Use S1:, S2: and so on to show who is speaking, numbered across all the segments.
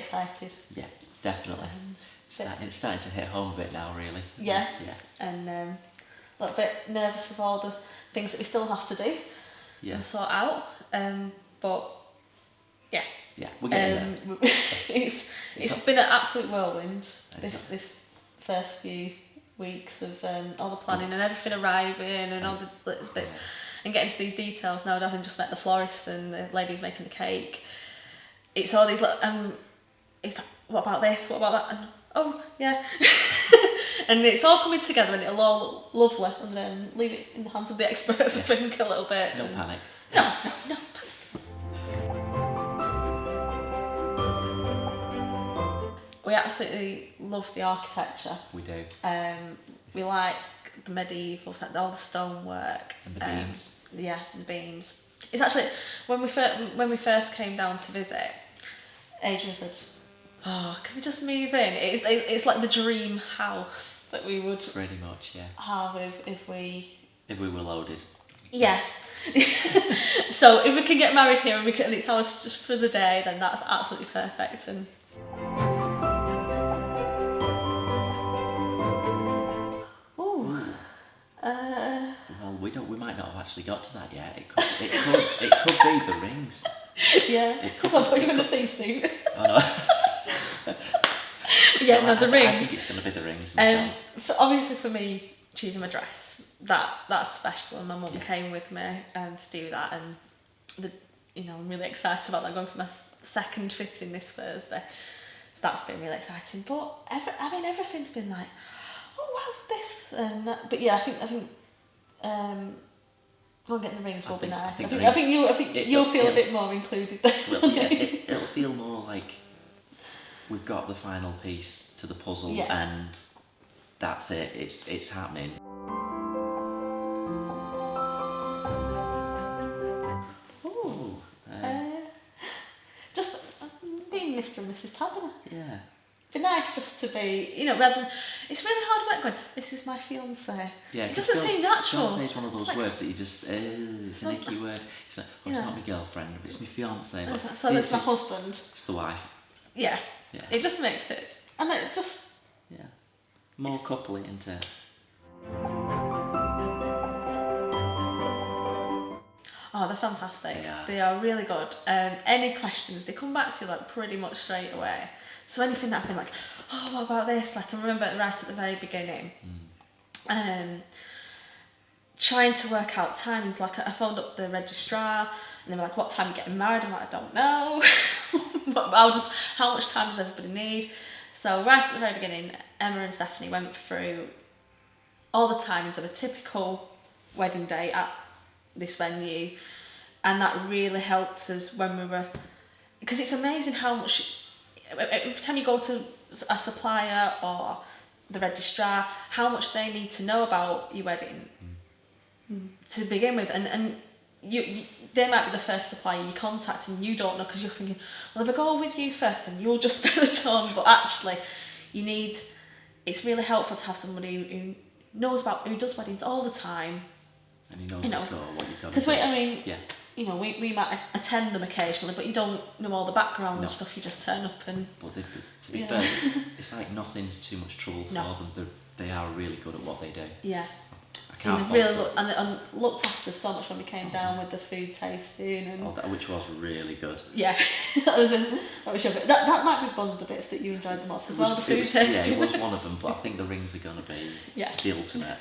S1: excited.
S2: Yeah, definitely. It's starting to hit home a bit now, really.
S1: Yeah. And a little bit nervous of all the things that we still have to do and sort out. But yeah.
S2: Yeah, we're getting there.
S1: It's been an absolute whirlwind this first few weeks of all the planning and everything arriving and all the little bits and getting to these details now. Having just met the florist and the ladies making the cake, it's all these it's like, what about this, what about that, and oh yeah. And it's all coming together and it'll all look lovely, and then leave it in the hands of the experts, I think, a little bit.
S2: No panic.
S1: No. We absolutely love the architecture.
S2: We do.
S1: We like the medieval, all the stonework
S2: and the beams.
S1: Yeah, the beams. It's actually when we first came down to visit, Adrian said, "Oh, can we just move in?" It's like the dream house that we would
S2: pretty much
S1: have if we
S2: were loaded.
S1: Yeah. So if we can get married here and it's ours just for the day, then that's absolutely perfect. And
S2: well, we might not have actually got to that yet. It could be the rings.
S1: Yeah. I thought you were going to say soon.
S2: Oh no. The
S1: rings.
S2: I think it's going to be the rings myself.
S1: Obviously for me, choosing my dress, that's special, and my mum came with me to do that, and I'm really excited about that, going for my second fitting this Thursday. So that's been really exciting. But everything's been like, oh wow, this and that. But yeah, I think getting the rings will be nice. I think you'll feel a bit more included there.
S2: Well, yeah, it'll feel more like we've got the final piece to the puzzle, and that's it. It's happening.
S1: Just being Mr. and Mrs. Taberner.
S2: Yeah.
S1: Be nice just to be, rather than, it's really hard work going, this is my fiancé.
S2: Yeah,
S1: it doesn't seem natural.
S2: Fiancé is one of those words that you just, it's an icky word. It's like, it's not my girlfriend, it's my fiancé.
S1: So it's my husband.
S2: It's the wife.
S1: Yeah. It just makes it, and it just...
S2: Yeah. More coupley, isn't it?
S1: Oh, they're fantastic. They are really good. Any questions, they come back to you like pretty much straight away. So anything that I've been like, oh, what about this? Like I remember right at the very beginning, trying to work out timings. Like I phoned up the registrar and they were like, what time are you getting married? I'm like, I don't know. How much time does everybody need? So right at the very beginning, Emma and Stephanie went through all the timings of a typical wedding day at this venue, and that really helped us when we were, because it's amazing how much, every time you go to a supplier or the registrar, how much they need to know about your wedding to begin with, and you they might be the first supplier you contact and you don't know, because you're thinking, well, if I go with you first then you'll just set the tone, but actually it's really helpful to have somebody who who does weddings all the time.
S2: And he knows the score, what you've got to
S1: do. Because we might attend them occasionally, but you don't know all the background stuff. You just turn up and.
S2: But to be fair, it's like nothing's too much trouble for them. They are really good at what they do.
S1: Yeah.
S2: I can't
S1: and looked after us so much when we came down with the food tasting and.
S2: Which was really good.
S1: Yeah, that was your bit. That might be one of the bits that you enjoyed the most as well. The food tasting.
S2: Yeah, it was one of them, but I think the rings are going to be the ultimate.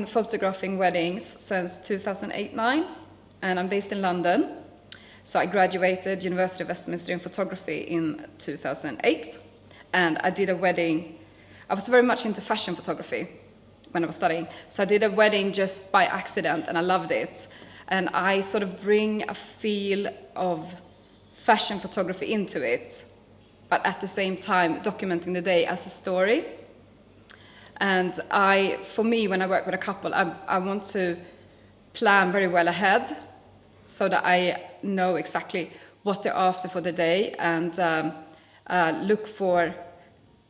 S3: Photographing weddings since 2008-9, and I'm based in London. So I graduated University of Westminster in photography in 2008, and I did a wedding. I was very much into fashion photography when I was studying, so I did a wedding just by accident, and I loved it. And I sort of bring a feel of fashion photography into it, but at the same time documenting the day as a story. And for me, when I work with a couple, I want to plan very well ahead so that I know exactly what they're after for the day, and look for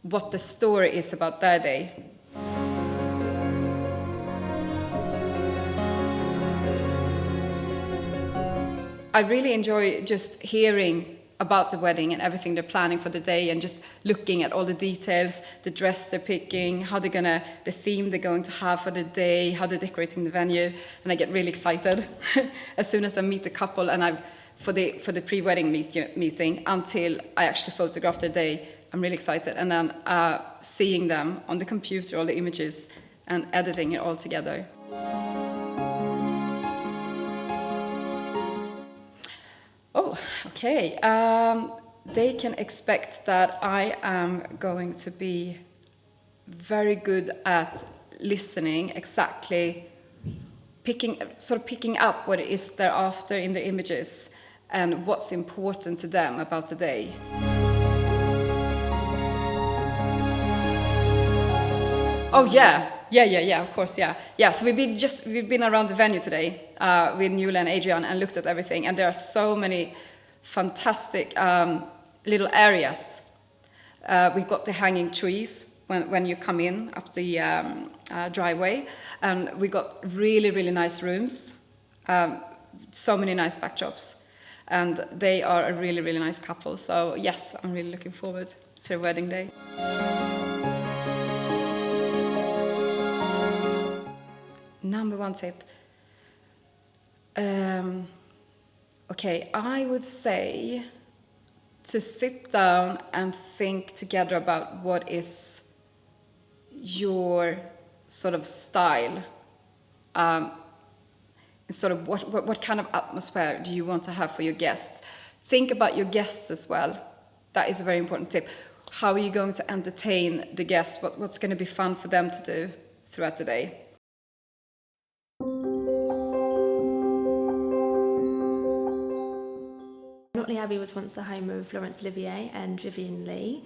S3: what the story is about their day. I really enjoy just hearing about the wedding and everything they're planning for the day, and just looking at all the details, the dress they're picking, the theme they're going to have for the day, how they're decorating the venue, and I get really excited as soon as I meet the couple, and for the pre-wedding meeting until I actually photograph their day. I'm really excited, and then seeing them on the computer, all the images, and editing it all together. Oh, okay. They can expect that I am going to be very good at listening, exactly picking up what it is they're after in the images and what's important to them about the day. Oh yeah, of course, yeah. So we've been around the venue today with Nuala and Adrian and looked at everything, and there are so many fantastic little areas. We've got the hanging trees when you come in up the driveway, and we got really, really nice rooms, so many nice backdrops, and they are a really, really nice couple. So yes, I'm really looking forward to their wedding day. Number one tip. Okay, I would say to sit down and think together about what is your sort of style. Sort of what kind of atmosphere do you want to have for your guests? Think about your guests as well. That is a very important tip. How are you going to entertain the guests? What's going to be fun for them to do throughout the day?
S4: Notley Abbey was once the home of Laurence Olivier and Vivian Leigh,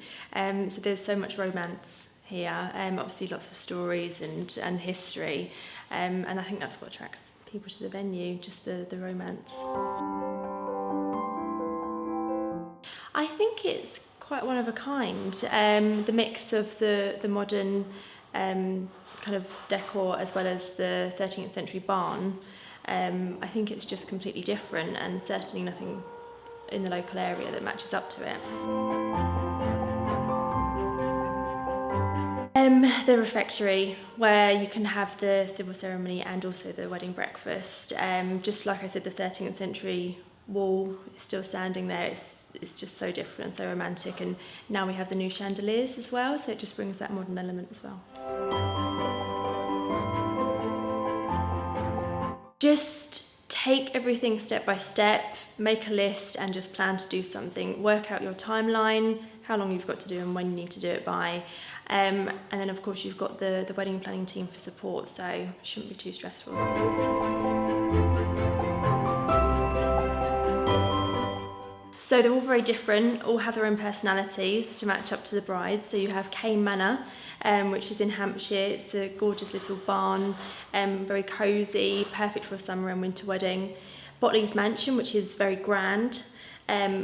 S4: so there's so much romance here, obviously lots of stories and history, and I think that's what attracts people to the venue, just the romance. I think it's quite one of a kind, the mix of the modern kind of decor as well as the 13th century barn. I think it's just completely different, and certainly nothing in the local area that matches up to it. The refectory, where you can have the civil ceremony and also the wedding breakfast. Just like I said, the 13th century wall is still standing there. It's just so different and so romantic, and now we have the new chandeliers as well, so it just brings that modern element as well. Just take everything step by step, make a list and just plan to do something. Work out your timeline, how long you've got to do and when you need to do it by. And then of course you've got the wedding planning team for support, so it shouldn't be too stressful. So they're all very different, all have their own personalities to match up to the brides. So you have Cane Manor, which is in Hampshire. It's a gorgeous little barn, very cosy, perfect for a summer and winter wedding. Botley's Mansion, which is very grand,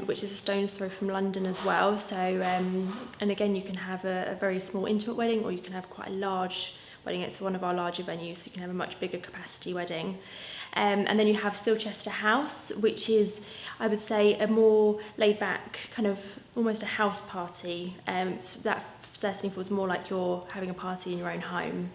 S4: which is a stone's throw from London as well. So, and again, you can have a very small intimate wedding, or you can have quite a large wedding. It's one of our larger venues, so you can have a much bigger capacity wedding. And then you have Silchester House, which is, I would say, a more laid-back, kind of almost a house party. So that certainly feels more like you're having a party in your own home.